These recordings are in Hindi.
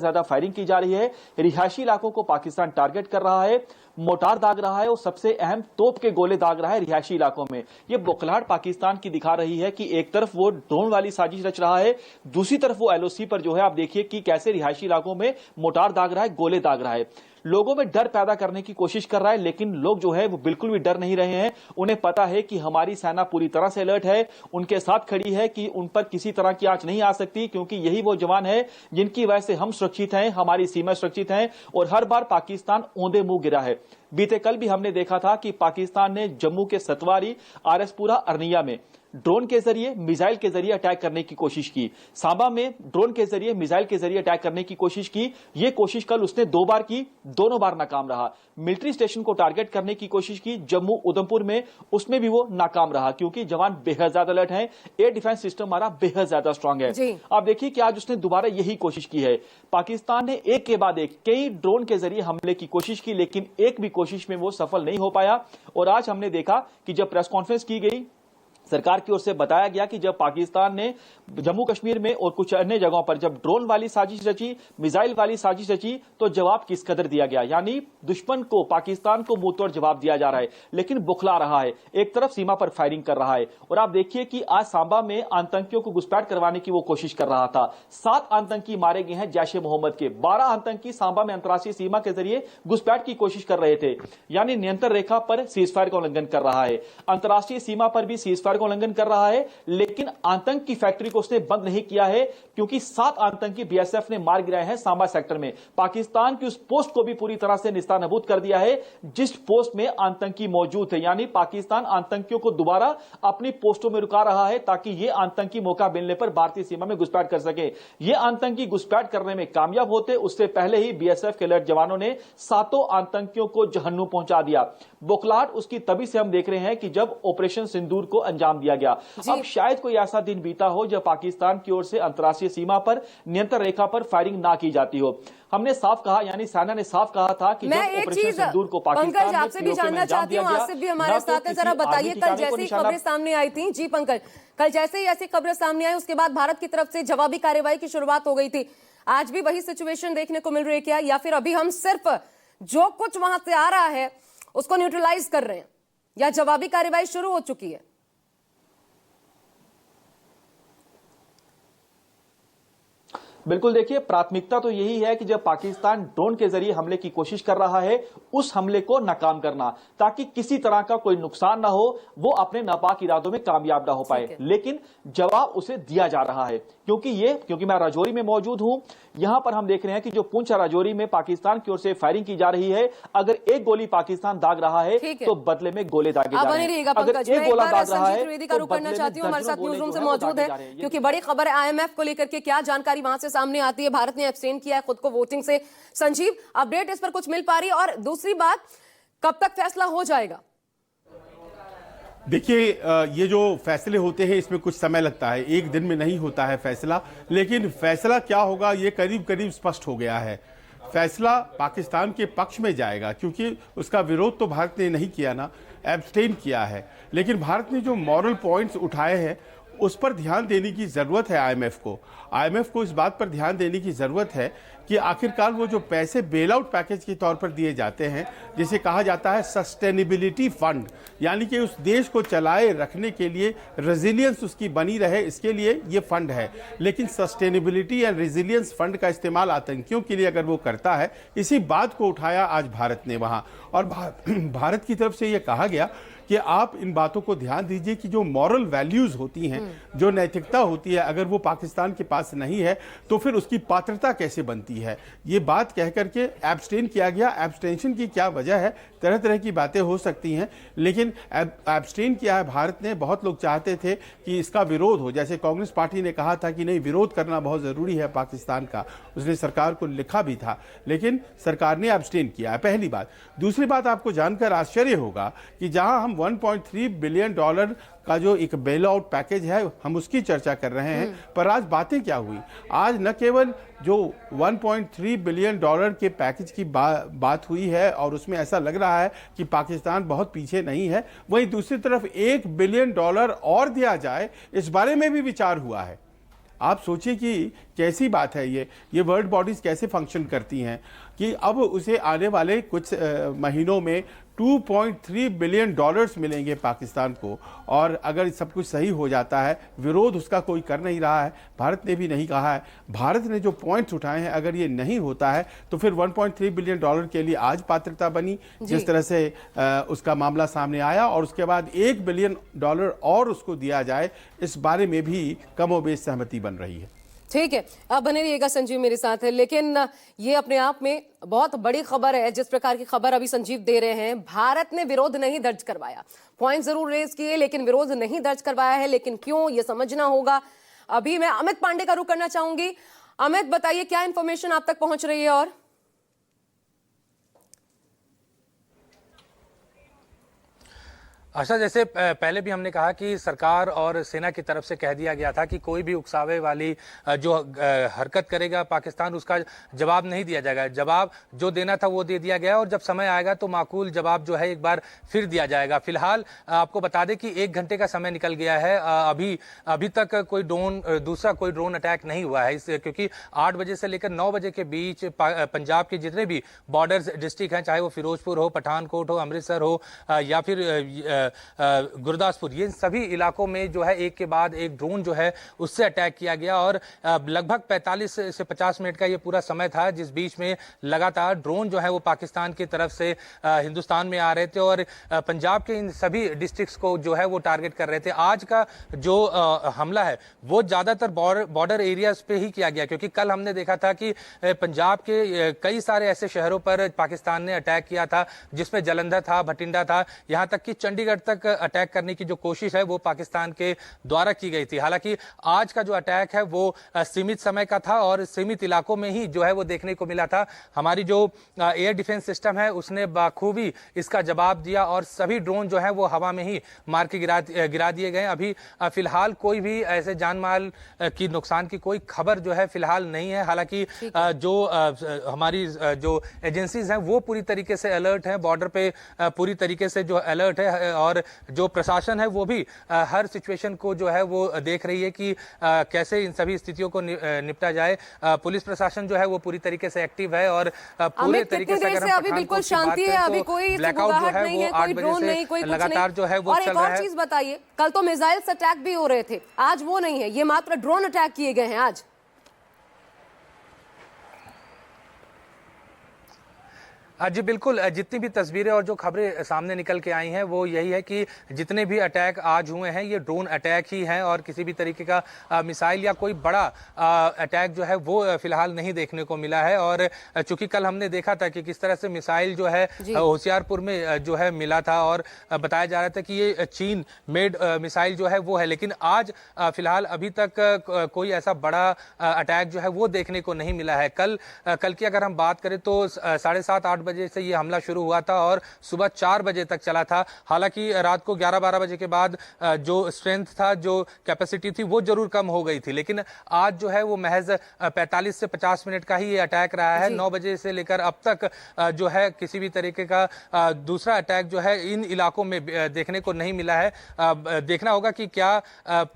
ज्यादा फायरिंग की जा रही है। रिहायशी इलाकों को पाकिस्तान टारगेट कर रहा है, मोटार दाग रहा है और सबसे अहम तोप के गोले दाग रहा है रिहायशी इलाकों में। यह बौखलाहट पाकिस्तान की दिखा रही है कि एक तरफ वो ड्रोन वाली साजिश रच रहा है, दूसरी तरफ वो एलओसी पर जो है आप देखिए कि कैसे रिहायशी इलाकों में मोटार दाग रहा है, गोले दाग रहा है, लोगों में डर पैदा करने की कोशिश कर रहा है। लेकिन लोग जो है वो बिल्कुल भी डर नहीं रहे हैं। उन्हें पता है कि हमारी सेना पूरी तरह से अलर्ट है, उनके साथ खड़ी है कि उन पर किसी तरह की आंच नहीं आ सकती, क्योंकि यही वो जवान है जिनकी वजह से हम सुरक्षित हैं, हमारी सीमा सुरक्षित है और हर बार पाकिस्तान औंधे मुंह गिरा है। बीते कल भी हमने देखा था कि पाकिस्तान ने जम्मू के सतवारी, आरएसपुरा, अरनिया में ड्रोन के जरिए, मिसाइल के जरिए अटैक करने की कोशिश की। सांबा में ड्रोन के जरिए, मिसाइल के जरिए अटैक करने की कोशिश की। यह कोशिश कल उसने 2 बार की, दोनों बार नाकाम रहा। मिलिट्री स्टेशन को टारगेट करने की कोशिश की जम्मू उधमपुर में, उसमें भी वो नाकाम रहा, क्योंकि जवान बेहद ज्यादा अलर्ट हैं। एयर डिफेंस सिस्टम हमारा बेहद ज्यादा स्ट्रांग है। आप देखिए कि आज उसने दोबारा यही कोशिश की है। पाकिस्तान ने एक के बाद एक कई ड्रोन के जरिए हमले की कोशिश की, लेकिन एक भी कोशिश में वो सफल नहीं हो पाया। और आज हमने देखा कि जब प्रेस कॉन्फ्रेंस की गई, सरकार की ओर से बताया गया कि जब पाकिस्तान ने जम्मू कश्मीर में और कुछ अन्य जगहों पर जब ड्रोन वाली साजिश रची, मिसाइल वाली साजिश रची, तो जवाब किस कदर दिया गया। यानी दुश्मन को, पाकिस्तान को मुंह तोड़ जवाब दिया जा रहा है, लेकिन बुखला रहा है, एक तरफ सीमा पर फायरिंग कर रहा है। और आप देखिए कि आज सांबा में आतंकियों को घुसपैठ करवाने की वो कोशिश कर रहा था। 7 आतंकी मारे गए हैं जैश ए मोहम्मद के। 12 आतंकी सांबा में अंतर्राष्ट्रीय सीमा के जरिए घुसपैठ की कोशिश कर रहे थे। यानी नियंत्रण रेखा पर सीजफायर का उल्लंघन कर रहा है, अंतर्राष्ट्रीय सीमा पर भी सीजफायर का उल्लंघन कर रहा है। लेकिन आतंक की फैक्ट्री को उसने बंद नहीं किया है, क्योंकि 7 आतंकी बीएसएफ ने मार गिराए हैं सांबा सेक्टर में। पाकिस्तान की उस पोस्ट को भी पूरी तरह से निस्तानाबूद कर दिया है जिस पोस्ट में आतंकी मौजूद थे। यानी पाकिस्तान आतंकियों को दोबारा अपनी पोस्टों में रुका रहा है, ताकि ये आतंकी मौका मिलने पर भारतीय सीमा में घुसपैठ कर सके। ये आतंकी घुसपैठ करने में कामयाब होते, उससे पहले ही बीएसएफ के अलर्ट जवानों ने 7 आतंकियों को जहन्नुम पहुंचा दिया। बौखलाहट उसकी तभी से हम देख रहे हैं कि जब ऑपरेशन सिंदूर को अंजाम दिया गया। अब शायद कोई ऐसा दिन बीता हो जब पाकिस्तान की ओर से अंतर्राष्ट्रीय सीमा पर, नियंत्रण रेखा पर फायरिंग ना की जाती हो। हमने साफ कहा, यानी सेना ने साफ कहा था कि जब ऑपरेशन सिंदूर को पाकिस्तान आपसे भी जानना चाहती हूँ, आसिफ भी हमारे साथ है, जरा बताइए कल जैसे ही खबरें सामने आई थी। जी पंकज, कल जैसे ही ऐसी खबरें सामने आई, उसके बाद भारत की तरफ से जवाबी कार्रवाई की शुरुआत हो गई थी। आज भी वही सिचुएशन देखने को मिल रही है क्या, या फिर अभी हम सिर्फ जो कुछ वहां से आ रहा है उसको न्यूट्रलाइज कर रहे हैं, या जवाबी कार्रवाई शुरू हो चुकी है? बिल्कुल, देखिए प्राथमिकता तो यही है कि जब पाकिस्तान ड्रोन के जरिए हमले की कोशिश कर रहा है, उस हमले को नाकाम करना, ताकि किसी तरह का कोई नुकसान ना हो, वो अपने नापाक इरादों में कामयाब ना हो पाए। लेकिन जवाब उसे दिया जा रहा है, क्योंकि मैं राजौरी में मौजूद हूं। यहां पर हम देख रहे हैं कि जो पुंछ राजौरी में पाकिस्तान की ओर से फायरिंग की जा रही है, अगर एक गोली पाकिस्तान दाग रहा है तो बदले में गोले दागे जा रहे हैं। अगर एक गोला दाग रहा है तो करना चाहती हूं, हमारे साथ न्यूज रूम से मौजूद है, क्योंकि बड़ी खबर है आईएमएफ को लेकर के, क्या जानकारी वहां से सामने आती है? भारत ने एब्सटेन किया है खुद को वोटिंग से। संजीव, अपडेट इस पर कुछ मिल पा रही है? और दूसरी बात, कब तक फैसला हो जाएगा? देखिए, ये जो फैसले होते हैं इसमें कुछ समय लगता है, एक दिन में नहीं होता है फैसला। लेकिन फैसला क्या होगा ये करीब करीब स्पष्ट हो गया है। फैसला पाकिस्तान के पक्ष में जाएगा, क्योंकि उसका विरोध तो भारत ने नहीं किया ना, एब्सटेन किया है। लेकिन भारत ने जो मॉरल पॉइंट्स उठाए हैं उस पर ध्यान देने की ज़रूरत है। आईएमएफ को इस बात पर ध्यान देने की ज़रूरत है कि आखिरकार वो जो पैसे बेल आउट पैकेज के तौर पर दिए जाते हैं, जिसे कहा जाता है सस्टेनेबिलिटी फंड, यानी कि उस देश को चलाए रखने के लिए, रेजिलियंस उसकी बनी रहे, इसके लिए ये फंड है। लेकिन सस्टेनेबिलिटी एंड रेजिलियंस फंड का इस्तेमाल आतंकियों के लिए अगर वो करता है, इसी बात को उठाया आज भारत ने वहाँ। और भारत की तरफ से ये कहा गया कि आप इन बातों को ध्यान दीजिए कि जो मॉरल वैल्यूज होती हैं, जो नैतिकता होती है, अगर वो पाकिस्तान के पास नहीं है तो फिर उसकी पात्रता कैसे बनती है। ये बात कह करके एब्सटेन किया गया। एब्सटेंशन की क्या वजह है, तरह तरह की बातें हो सकती हैं, लेकिन एब्सटेन किया है भारत ने। बहुत लोग चाहते थे कि इसका विरोध हो, जैसे कांग्रेस पार्टी ने कहा था कि नहीं, विरोध करना बहुत ज़रूरी है पाकिस्तान का, उसने सरकार को लिखा भी था, लेकिन सरकार ने एब्सटेन किया है, पहली बात। दूसरी बात, आपको जानकर आश्चर्य होगा कि जहां हम 1.3 बिलियन डॉलर का जो एक बेल आउट पैकेज है, हम उसकी चर्चा कर रहे हैं, पर आज बातें क्या हुई। आज न केवल जो 1.3 बिलियन डॉलर के पैकेज की बात हुई है और उसमें ऐसा लग रहा है कि पाकिस्तान बहुत पीछे नहीं है, वहीं दूसरी तरफ 1 बिलियन डॉलर और दिया जाए, इस बारे में भी विचार हुआ है। आप सोचिए कि कैसी बात है ये वर्ल्ड बॉडीज कैसे फंक्शन करती हैं कि अब उसे आने वाले कुछ महीनों में $2.3 बिलियन मिलेंगे पाकिस्तान को। और अगर सब कुछ सही हो जाता है, विरोध उसका कोई कर नहीं रहा है, भारत ने भी नहीं कहा है। भारत ने जो पॉइंट्स उठाए हैं, अगर ये नहीं होता है तो फिर $1.3 बिलियन के लिए आज पात्रता बनी, जिस तरह से उसका मामला सामने आया, और उसके बाद $1 बिलियन और उसको दिया जाए, इस बारे में भी कमोबेश सहमति बन रही है। ठीक है, आप बने रहिएगा, संजीव मेरे साथ है। लेकिन ये अपने आप में बहुत बड़ी खबर है, जिस प्रकार की खबर अभी संजीव दे रहे हैं। भारत ने विरोध नहीं दर्ज करवाया, पॉइंट जरूर रेज किए लेकिन विरोध नहीं दर्ज करवाया है। लेकिन क्यों, ये समझना होगा। अभी मैं अमित पांडे का रुख करना चाहूंगी। अमित, बताइए क्या इंफॉर्मेशन आप तक पहुंच रही है। और आशा, जैसे पहले भी हमने कहा कि सरकार और सेना की तरफ से कह दिया गया था कि कोई भी उकसावे वाली जो हरकत करेगा पाकिस्तान, उसका जवाब नहीं दिया जाएगा। जवाब जो देना था वो दे दिया गया, और जब समय आएगा तो माकूल जवाब जो है एक बार फिर दिया जाएगा। फिलहाल आपको बता दें कि 1 घंटे का समय निकल गया है। अभी तक कोई दूसरा कोई ड्रोन अटैक नहीं हुआ है, क्योंकि 8 बजे से लेकर 9 बजे के बीच पंजाब के जितने भी बॉर्डर डिस्ट्रिक्ट हैं, चाहे वो फिरोजपुर हो, पठानकोट हो, अमृतसर हो या फिर गुरदासपुर, ये सभी इलाकों में जो है एक के बाद एक ड्रोन जो है उससे अटैक किया गया। और लगभग 45 से 50 मिनट का ये पूरा समय था, जिस बीच में लगातार ड्रोन जो है वो पाकिस्तान की तरफ से हिंदुस्तान में आ रहे थे और पंजाब के इन सभी डिस्ट्रिक्ट्स को जो है वो टारगेट कर रहे थे। आज का जो हमला है वो ज्यादातर बॉर्डर एरियाज पे ही किया गया, क्योंकि कल हमने देखा था कि पंजाब के कई सारे ऐसे शहरों पर पाकिस्तान ने अटैक किया था, जिसमें जलंधर था, भटिंडा था, यहां तक कि चंडीगढ़ तक अटैक करने की जो कोशिश है वो पाकिस्तान के द्वारा की गई थी। हालांकि आज का जो अटैक है वो सीमित समय का था और सीमित इलाकों में ही जो है वो देखने को मिला था। हमारी जो एयर डिफेंस सिस्टम है उसने बाखूबी इसका जवाब दिया और सभी ड्रोन जो है वो हवा में ही मार के गिरा दिए गए। अभी फिलहाल कोई भी ऐसे जान माल की नुकसान की कोई खबर जो है फिलहाल नहीं है। हालांकि जो हमारी जो एजेंसीज हैं वो पूरी तरीके से अलर्ट हैं, बॉर्डर पे पूरी तरीके से जो अलर्ट है, और जो प्रशासन है वो भी हर सिचुएशन को जो है वो देख रही है कि कैसे इन सभी स्थितियों को निपटा जाए। पुलिस प्रशासन जो है वो पूरी तरीके से एक्टिव है और पूरे तरीके से अगर अभी बिल्कुल शांति है, अभी कोई गुगाहट नहीं है, कोई ड्रोन नहीं, कोई कुछ लगातार जो है वो चल रहा है। और एक और चीज बताइए, कल तो मिसाइल्स अटैक भी हो रहे थे, आज वो नहीं है, ये मात्र ड्रोन अटैक किए गए हैं आज। जी बिल्कुल, जितनी भी तस्वीरें और जो खबरें सामने निकल के आई हैं वो यही है कि जितने भी अटैक आज हुए हैं ये ड्रोन अटैक ही हैं और किसी भी तरीके का मिसाइल या कोई बड़ा अटैक जो है वो फिलहाल नहीं देखने को मिला है। और चूंकि कल हमने देखा था कि किस तरह से मिसाइल जो है होशियारपुर में जो है मिला था और बताया जा रहा था कि ये चीन मेड मिसाइल जो है वो है, लेकिन आज फिलहाल अभी तक कोई ऐसा बड़ा अटैक जो है वो देखने को नहीं मिला है। कल की अगर हम बात करें तो 7:30-8 बजे से ये हमला शुरू हुआ था और सुबह 4 बजे तक चला था। हालांकि रात को 11-12 बजे के बाद जो स्ट्रेंथ था, जो कैपेसिटी थी वो जरूर कम हो गई थी, लेकिन आज जो है वो महज 45 से 50 मिनट का ही ये अटैक रहा है। 9 बजे से लेकर अब तक जो है किसी भी तरीके का दूसरा अटैक जो है इन इलाकों में देखने को नहीं मिला है। देखना होगा कि क्या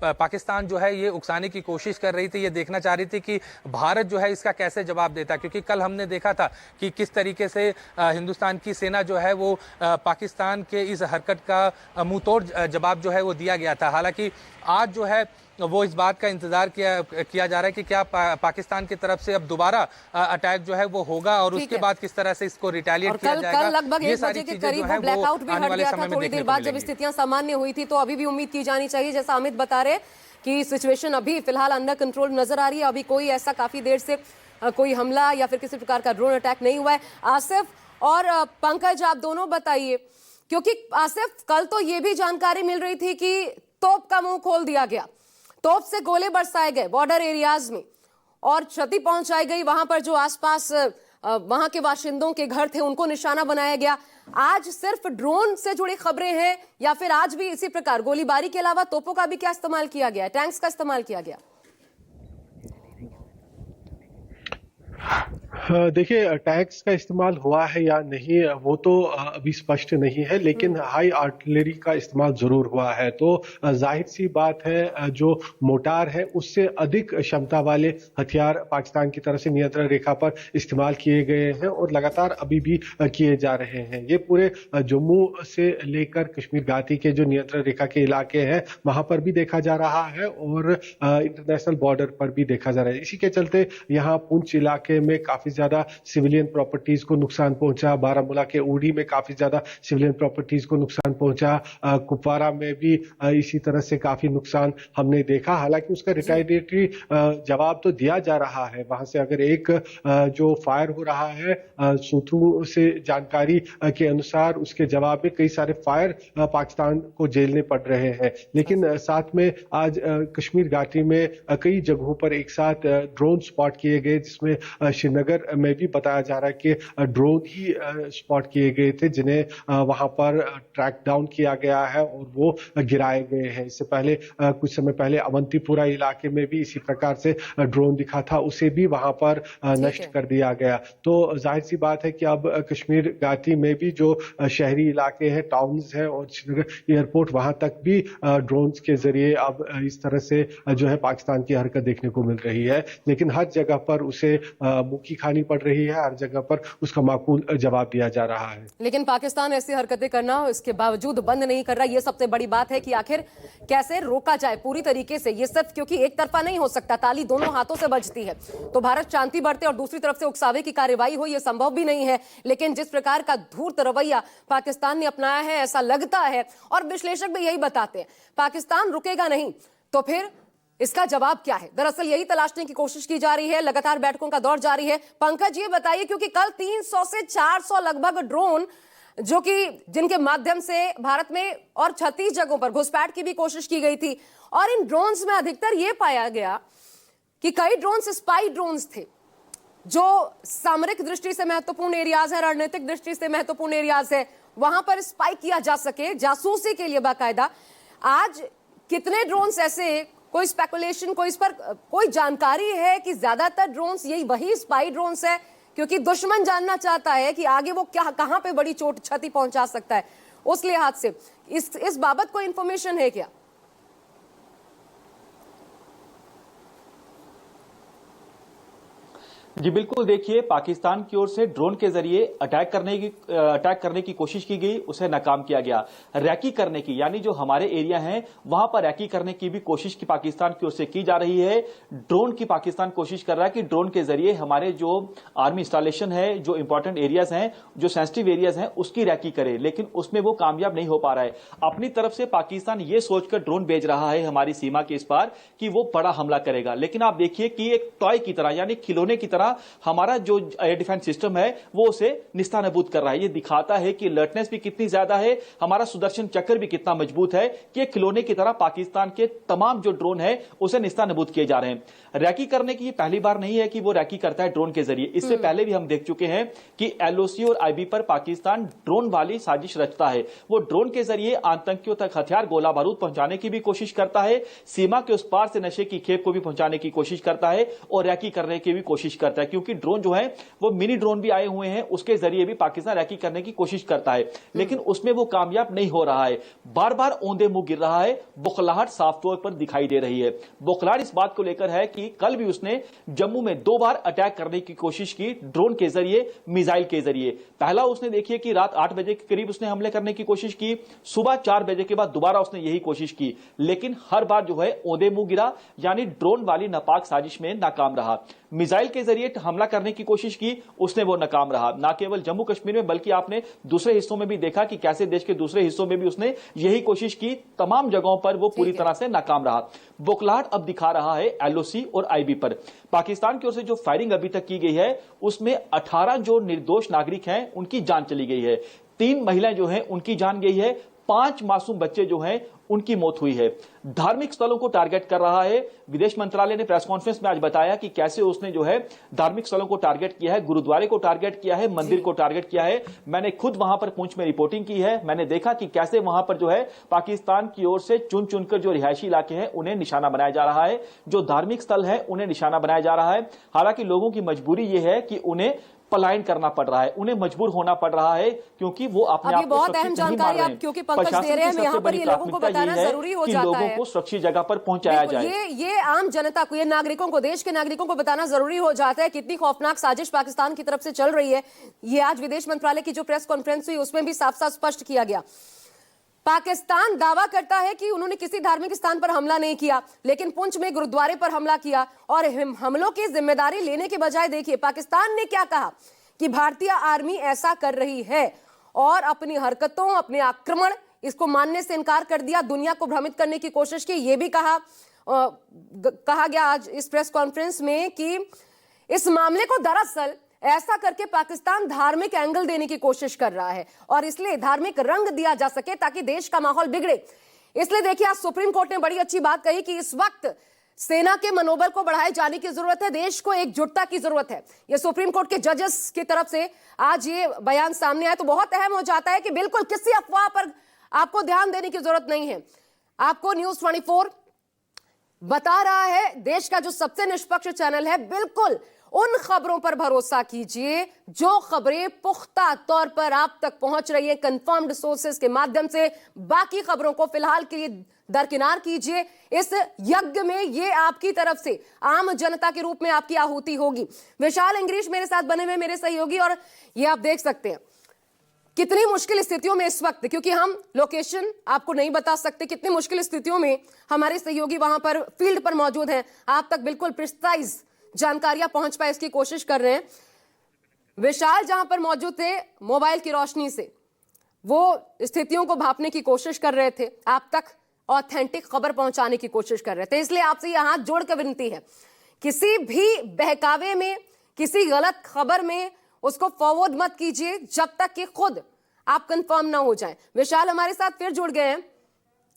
पाकिस्तान जो है ये उकसाने की कोशिश कर रही थी, ये देखना चाह रही थी कि भारत जो है इसका कैसे जवाब देता, क्योंकि कल हमने देखा था कि किस तरीके से हिंदुस्तान की सेना जो है वो पाकिस्तान के इस हरकत का मुंहतोड़ जवाब जो है वो दिया गया था। हालांकि आज जो है वो इस बात का इंतजार किया जा रहा है कि क्या पाकिस्तान की तरफ से अब दोबारा अटैक जो है वो होगा और उसके बाद किस तरह से इसको रिटेलिएट किया जाएगा। कल लगभग 1 बजे के करीब वो ब्लैकआउट भी हट गया था, थोड़ी देर बाद जब स्थितियां सामान्य हुई थी, तो अभी भी उम्मीद की जानी चाहिए, जैसा अमित बता रहे कि सिचुएशन अभी फिलहाल अंडर कंट्रोल नजर आ रही है। अभी कोई ऐसा काफी देर से कोई हमला या फिर किसी प्रकार का ड्रोन अटैक नहीं हुआ है। आसिफ और पंकज, आप दोनों बताइए, क्योंकि आसिफ कल तो ये भी जानकारी मिल रही थी कि तोप का मुंह खोल दिया गया, तोप से गोले बरसाए गए बॉर्डर एरियाज में और क्षति पहुंचाई गई, वहां पर जो आसपास वहां के बाशिंदों के घर थे उनको निशाना बनाया गया। आज सिर्फ ड्रोन से जुड़ी खबरें हैं या फिर आज भी इसी प्रकार गोलीबारी के अलावा तोपों का भी क्या इस्तेमाल किया गया, टैंक्स का इस्तेमाल किया गया? देखिए, टैंक्स का इस्तेमाल हुआ है या नहीं वो तो अभी स्पष्ट नहीं है, लेकिन हाई आर्टिलरी का इस्तेमाल जरूर हुआ है। तो जाहिर सी बात है, जो मोटार है उससे अधिक क्षमता वाले हथियार पाकिस्तान की तरफ से नियंत्रण रेखा पर इस्तेमाल किए गए हैं और लगातार अभी भी किए जा रहे हैं। ये पूरे जम्मू से लेकर कश्मीर घाटी के जो नियंत्रण रेखा के इलाके हैं वहां पर भी देखा जा रहा है और इंटरनेशनल बॉर्डर पर भी देखा जा रहा है। इसी के चलते यहाँ पुंछ इलाके में काफी ज्यादा सिविलियन प्रॉपर्टीज को नुकसान पहुंचा, बारामूला के उड़ी में काफी ज्यादा सिविलियन प्रॉपर्टीज को नुकसान पहुंचा, कुपवारा में भी इसी तरह से काफी नुकसान हमने देखा। हालांकि उसका रिटेलिएटरी जवाब तो दिया जा रहा है। वहां से अगर एक जो फायर हो रहा है, सूत्रों से जानकारी के अनुसार उसके जवाब में कई सारे फायर पाकिस्तान को झेलने पड़ रहे हैं। लेकिन साथ में आज कश्मीर घाटी में कई जगहों पर एक साथ ड्रोन स्पॉट किए गए, जिसमें श्रीनगर में भी बताया जा रहा है कि ड्रोन ही स्पॉट किए गए थे जिन्हें वहां पर ट्रैक डाउन किया गया है और वो गिराए गए हैं। इससे पहले कुछ समय पहले अवंतीपुरा इलाके में भी इसी प्रकार से ड्रोन दिखा था, उसे भी वहां पर नष्ट कर दिया गया। तो जाहिर सी बात है कि अब कश्मीर घाटी में भी जो शहरी इलाके हैं, टाउन्स हैं और श्रीनगर एयरपोर्ट, वहां तक भी ड्रोन्स के जरिए अब इस तरह से जो है पाकिस्तान की हरकत देखने को मिल रही है। लेकिन हर जगह पर उसे मुक्की खानी पड़ रही है, हर जगह पर उसका माकूल जवाब दिया जा रहा है। लेकिन पाकिस्तान ऐसी हरकतें करना इसके बावजूद बंद नहीं कर रहा। ये सबसे बड़ी बात है कि आखिर कैसे रोका जाए पूरी तरीके से। ये सिर्फ क्योंकि एक तरफा नहीं हो सकता, ताली दोनों हाथों से बजती है। तो भारत शांति बरते और दूसरी तरफ से उकसावे की कार्रवाई हो, यह संभव भी नहीं है। लेकिन जिस प्रकार का धूर्त रवैया पाकिस्तान ने अपनाया है, ऐसा लगता है और विश्लेषक भी यही बताते हैं, पाकिस्तान रुकेगा नहीं। तो फिर इसका जवाब क्या है? दरअसल यही तलाशने की कोशिश की जा रही है। लगातार बैठकों का दौर जारी है। पंकज, ये बताइए, क्योंकि कल 300 से 400 लगभग ड्रोन जो कि जिनके माध्यम से भारत में और 36 जगहों पर घुसपैठ की भी कोशिश की गई थी, और इन ड्रोन्स में अधिकतर यह पाया गया कि कई ड्रोन्स स्पाई ड्रोन्स थे, जो सामरिक दृष्टि से महत्वपूर्ण एरियाज है, रणनीतिक दृष्टि से महत्वपूर्ण एरियाज है, वहां पर स्पाई किया जा सके जासूसी के लिए बाकायदा। आज कितने ड्रोन्स ऐसे, कोई स्पेकुलेशन, कोई इस पर कोई जानकारी है कि ज्यादातर ड्रोन्स यही वही स्पाई ड्रोन्स है? क्योंकि दुश्मन जानना चाहता है कि आगे वो क्या, कहां पे बड़ी चोट क्षति पहुंचा सकता है। उस लिहाज से इस बाबत कोई इंफॉर्मेशन है क्या? जी बिल्कुल, देखिए, पाकिस्तान की ओर से ड्रोन के जरिए अटैक करने की कोशिश की गई, उसे नाकाम किया गया। रैकी करने की, यानी जो हमारे एरिया हैं वहां पर रैकी करने की भी कोशिश की पाकिस्तान की ओर से की जा रही है। ड्रोन की पाकिस्तान कोशिश कर रहा है कि ड्रोन के जरिए हमारे जो आर्मी इंस्टॉलेशन है, जो इंपॉर्टेंट एरियाज हैं, जो सेंसिटिव एरियाज हैं, उसकी रैकी करे, लेकिन उसमें वो कामयाब नहीं हो पा रहा है। अपनी तरफ से पाकिस्तान ये सोचकर ड्रोन भेज रहा है हमारी सीमा के इस पार कि वो बड़ा हमला करेगा, लेकिन आप देखिए कि एक टॉय की तरह, यानी खिलौने की तरह हमारा जो एयर डिफेंस सिस्टम है वो उसे निस्तानाबूद कर रहा है। ये दिखाता है कि अलर्टनेस भी कितनी ज्यादा है, हमारा सुदर्शन चक्र भी कितना मजबूत है कि एक खिलौने की तरह पाकिस्तान के तमाम जो ड्रोन है उसे निस्तानाबूद किए जा रहे हैं। रैकी करने की पहली बार नहीं है कि वो रैकी करता है ड्रोन के जरिए। इससे पहले भी हम देख चुके हैं कि एलओसी और आईबी पर पाकिस्तान ड्रोन वाली साजिश रचता है। वो ड्रोन के जरिए आतंकियों तक हथियार, गोला बारूद पहुंचाने की भी कोशिश करता है, सीमा के उस पार से नशे की खेप को भी पहुंचाने की कोशिश करता है और रैकी करने की भी कोशिश करता है, क्योंकि ड्रोन जो है वो मिनी ड्रोन भी आए हुए हैं, उसके जरिए भी पाकिस्तान रैकी करने की कोशिश करता है, लेकिन उसमें वो कामयाब नहीं हो रहा है। बार बार औंधे मुंह गिर रहा है, बौखलाहट साफ तौर पर दिखाई दे रही है। बौखलाहट इस बात को लेकर है कि कल भी उसने जम्मू में 2 बार अटैक करने की कोशिश की, ड्रोन के जरिए, मिसाइल के जरिए। पहला उसने देखिए कि रात 8 बजे के करीब उसने हमले करने की कोशिश की, सुबह 4 बजे के बाद दोबारा उसने यही कोशिश की, लेकिन हर बार जो है औंधे मुंह गिरा, यानी ड्रोन वाली नापाक साजिश में नाकाम रहा। मिसाइल के जरिए हमला करने की कोशिश की, उसने वो नाकाम रहा। ना केवल जम्मू कश्मीर में बल्कि आपने दूसरे हिस्सों में भी देखा कि कैसे देश के दूसरे हिस्सों में भी उसने यही कोशिश की, तमाम जगहों पर वो पूरी तरह से नाकाम रहा। बौखलाहट अब दिखा रहा है एलओसी और आईबी पर। पाकिस्तान की ओर से जो फायरिंग अभी तक की गई है उसमें 18 जो निर्दोष नागरिक हैं उनकी जान चली गई है, 3 महिलाएं जो हैं उनकी जान गई है, 5 मासूम बच्चे जो हैं उनकी मौत हुई है। धार्मिक स्थलों को टारगेट कर रहा है। विदेश मंत्रालय ने प्रेस कॉन्फ्रेंस में आज बताया कि कैसे उसने जो है धार्मिक स्थलों को टारगेट किया है, गुरुद्वारे को टारगेट किया है, मंदिर को टारगेट किया है। मैंने खुद वहां पर पुंछ में रिपोर्टिंग की है। मैंने देखा कि कैसे वहां पर जो है पाकिस्तान की ओर से चुन चुनकर जो रिहायशी इलाके हैं उन्हें निशाना बनाया जा रहा है, जो धार्मिक स्थल है उन्हें निशाना बनाया जा रहा है। हालांकि लोगों की मजबूरी यह है कि उन्हें पलायन करना पड़ रहा है, उन्हें मजबूर होना पड़ रहा है, क्योंकि वो अपने आप को बहुत अहम जानकारी आप क्योंकि पंकज दे रहे हैं, यहाँ पर ये लोगों को बताना जरूरी हो जाता है, लोगों को सुरक्षित जगह पर पहुंचाया जाए। ये आम जनता को, ये नागरिकों को, देश के नागरिकों को बताना जरूरी हो जाता है कितनी खौफनाक साजिश पाकिस्तान की तरफ से चल रही है। ये आज विदेश मंत्रालय की जो प्रेस कॉन्फ्रेंस हुई उसमें भी साफ साफ स्पष्ट किया गया। पाकिस्तान दावा करता है कि उन्होंने किसी धार्मिक स्थान पर हमला नहीं किया, लेकिन पुंछ में गुरुद्वारे पर हमला किया और हमलों की जिम्मेदारी लेने के बजाय देखिए पाकिस्तान ने क्या कहा कि भारतीय आर्मी ऐसा कर रही है और अपनी हरकतों, अपने आक्रमण, इसको मानने से इनकार कर दिया, दुनिया को भ्रमित करने की कोशिश की। यह भी कहा गया आज इस प्रेस कॉन्फ्रेंस में कि इस मामले को दरअसल ऐसा करके पाकिस्तान धार्मिक एंगल देने की कोशिश कर रहा है और इसलिए धार्मिक रंग दिया जा सके ताकि देश का माहौल बिगड़े। इसलिए देखिए आज सुप्रीम कोर्ट ने बड़ी अच्छी बात कही कि इस वक्त सेना के मनोबल को बढ़ाए जाने की जरूरत है, देश को एकजुटता की जरूरत है। ये सुप्रीम कोर्ट के जजेस की तरफ से आज ये बयान सामने आया तो बहुत अहम हो जाता है कि बिल्कुल किसी अफवाह पर आपको ध्यान देने की जरूरत नहीं है। आपको न्यूज़ 24 बता रहा है, देश का जो सबसे निष्पक्ष चैनल है, बिल्कुल उन खबरों पर भरोसा कीजिए जो खबरें पुख्ता तौर पर आप तक पहुंच रही है कंफर्म्ड सोर्सेस के माध्यम से। बाकी खबरों को फिलहाल के लिए दरकिनार कीजिए। इस यज्ञ में ये आपकी तरफ से आम जनता के रूप में आपकी आहुति होगी। विशाल इंग्रीश मेरे साथ बने हुए मेरे सहयोगी, और ये आप देख सकते हैं कितनी मुश्किल स्थितियों में इस वक्त, क्योंकि हम लोकेशन आपको नहीं बता सकते, कितनी मुश्किल स्थितियों में हमारे सहयोगी वहां पर फील्ड पर मौजूद हैं, आप तक बिल्कुल प्रिसाइज जानकारियां पहुंच पाए इसकी कोशिश कर रहे हैं। विशाल जहां पर मौजूद थे मोबाइल की रोशनी से वो स्थितियों को भांपने की कोशिश कर रहे थे, आप तक ऑथेंटिक खबर पहुंचाने की कोशिश कर रहे थे। इसलिए आपसे यह हाथ जोड़कर विनती है, किसी भी बहकावे में, किसी गलत खबर में उसको फॉरवर्ड मत कीजिए जब तक कि खुद आप कंफर्म ना हो जाएं। विशाल हमारे साथ फिर जुड़ गए हैं।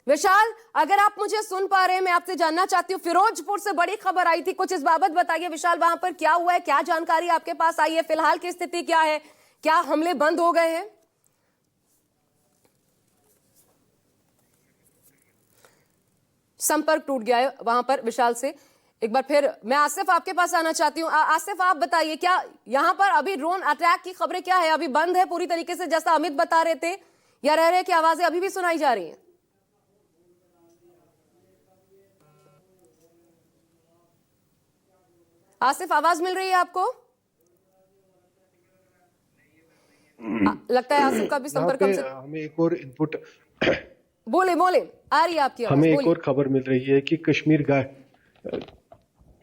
विशाल, अगर आप मुझे सुन पा रहे हैं, मैं आपसे जानना चाहती हूँ, फिरोजपुर से बड़ी खबर आई थी, कुछ इस बाबत बताइए विशाल, वहां पर क्या हुआ है, क्या जानकारी आपके पास आई है, फिलहाल की स्थिति क्या है, क्या हमले बंद हो गए हैं? संपर्क टूट गया है वहां पर विशाल से। एक बार फिर मैं आसिफ आपके पास आना चाहती हूँ। आसिफ, आप बताइए, क्या यहाँ पर अभी ड्रोन अटैक की खबरें क्या है? अभी बंद है पूरी तरीके से जैसा अमित बता रहे थे, या रह रहे कि आवाजें अभी भी सुनाई जा रही हैं? आसिफ, आवाज मिल रही है आपको? लगता है आसिफ का भी संपर्क हमें एक और इनपुट बोले आ रही है आपकी आवाज। हमें एक और खबर मिल रही है कि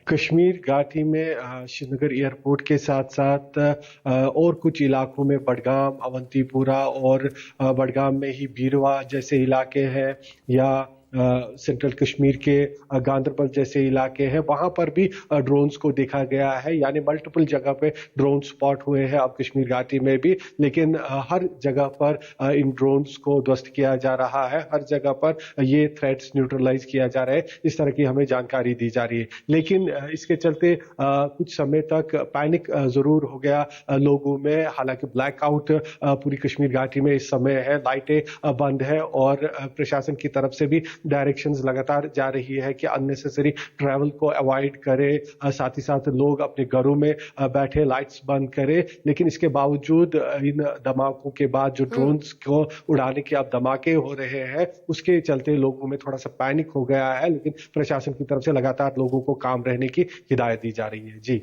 कश्मीर घाटी में श्रीनगर एयरपोर्ट के साथ साथ और कुछ इलाकों में बडगाम, अवंतीपुरा और बडगाम में ही बीरवा जैसे इलाके हैं, या सेंट्रल कश्मीर के गांदरबल जैसे इलाके हैं, वहां पर भी ड्रोन्स को देखा गया है। यानी मल्टीपल जगह पे ड्रोन स्पॉट हुए हैं अब कश्मीर घाटी में भी, लेकिन हर जगह पर इन ड्रोन्स को ध्वस्त किया जा रहा है, हर जगह पर ये थ्रेट्स न्यूट्रलाइज किया जा रहा है, इस तरह की हमें जानकारी दी जा रही है। लेकिन इसके चलते कुछ समय तक पैनिक जरूर हो गया लोगों में। हालांकि ब्लैकआउट पूरी कश्मीर घाटी में इस समय है, लाइटें बंद है और प्रशासन की तरफ से भी डायरेक्शंस लगातार जा रही है कि अननेसेसरी ट्रैवल को अवॉइड करें, साथ ही साथ लोग अपने घरों में बैठे, लाइट्स बंद करें। लेकिन इसके बावजूद इन धमाकों के बाद जो ड्रोन्स को उड़ाने के अब धमाके हो रहे हैं, उसके चलते लोगों में थोड़ा सा पैनिक हो गया है, लेकिन प्रशासन की तरफ से लगातार लोगों को काम रहने की हिदायत दी जा रही है। जी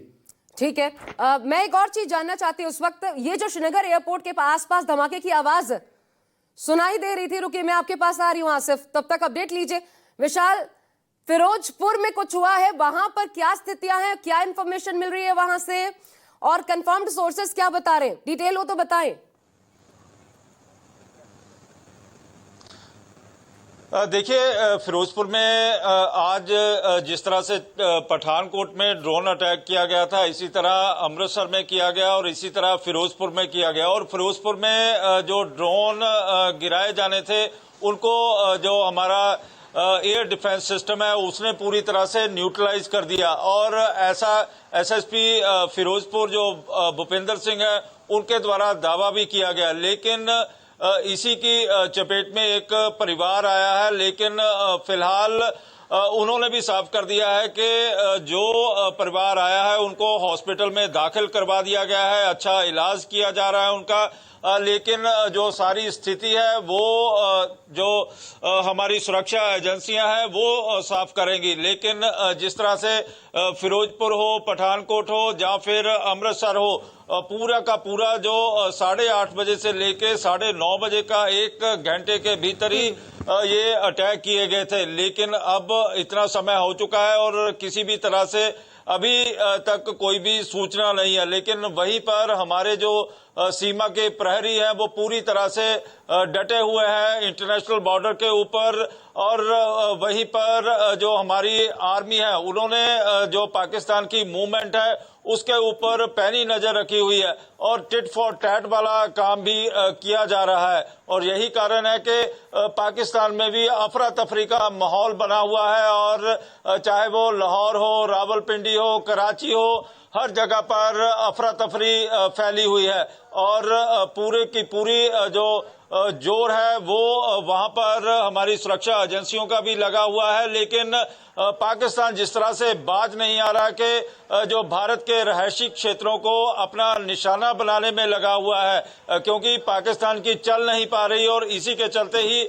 ठीक है। मैं एक और चीज जानना चाहती हूँ, उस वक्त ये जो श्रीनगर एयरपोर्ट के आसपास धमाके की आवाज सुनाई दे रही थी, रुकिए मैं आपके पास आ रही हूं आसिफ, तब तक अपडेट लीजिए। विशाल, फिरोजपुर में कुछ हुआ है, वहां पर क्या स्थितियां हैं, क्या इंफॉर्मेशन मिल रही है वहां से, और कंफर्म्ड सोर्सेस क्या बता रहे हैं? डिटेल हो तो बताएं। देखिए, फिरोजपुर में आज जिस तरह से पठानकोट में ड्रोन अटैक किया गया था, इसी तरह अमृतसर में किया गया और इसी तरह फिरोजपुर में किया गया। और फिरोजपुर में जो ड्रोन गिराए जाने थे उनको जो हमारा एयर डिफेंस सिस्टम है उसने पूरी तरह से न्यूट्रलाइज कर दिया। और ऐसा एसएसपी फिरोजपुर जो भूपेंद्र सिंह है उनके द्वारा दावा भी किया गया। लेकिन इसी की चपेट में एक परिवार आया है, लेकिन फिलहाल उन्होंने भी साफ कर दिया है कि जो परिवार आया है उनको हॉस्पिटल में दाखिल करवा दिया गया है, अच्छा इलाज किया जा रहा है उनका, लेकिन जो सारी स्थिति है वो जो हमारी सुरक्षा एजेंसियां हैं वो साफ करेंगी। लेकिन जिस तरह से फिरोजपुर हो, पठानकोट हो या फिर अमृतसर हो, पूरा का पूरा जो 8:30 बजे से लेके 9:30 बजे का 1 घंटे के भीतर ही ये अटैक किए गए थे। लेकिन अब इतना समय हो चुका है और किसी भी तरह से अभी तक कोई भी सूचना नहीं है। लेकिन वहीं पर हमारे जो सीमा के प्रहरी हैं वो पूरी तरह से डटे हुए हैं इंटरनेशनल बॉर्डर के ऊपर, और वहीं पर जो हमारी आर्मी है उन्होंने जो पाकिस्तान की मूवमेंट है उसके ऊपर पैनी नजर रखी हुई है और टिट फॉर टैट वाला काम भी किया जा रहा है। और यही कारण है कि पाकिस्तान में भी अफरा तफरी का माहौल बना हुआ है, और चाहे वो लाहौर हो, रावलपिंडी हो, कराची हो, हर जगह पर अफरा तफरी फैली हुई है। और पूरे की पूरी जो जोर है वो वहां पर हमारी सुरक्षा एजेंसियों का भी लगा हुआ है। लेकिन पाकिस्तान जिस तरह से बाज नहीं आ रहा कि जो भारत के रहायशी क्षेत्रों को अपना निशाना बनाने में लगा हुआ है, क्योंकि पाकिस्तान की चल नहीं पा रही और इसी के चलते ही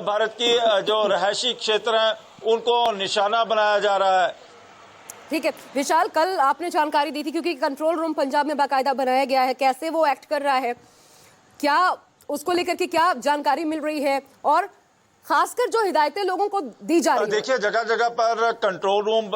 भारत की जो रहायशी क्षेत्र हैं उनको निशाना बनाया जा रहा है। ठीक है विशाल, कल आपने जानकारी दी थी क्योंकि कंट्रोल रूम पंजाब में बाकायदा बनाया गया है, कैसे वो एक्ट कर रहा है, क्या उसको लेकर के क्या जानकारी मिल रही है और खासकर जो हिदायतें लोगों को दी जा रही है? देखिए जगह जगह पर कंट्रोल रूम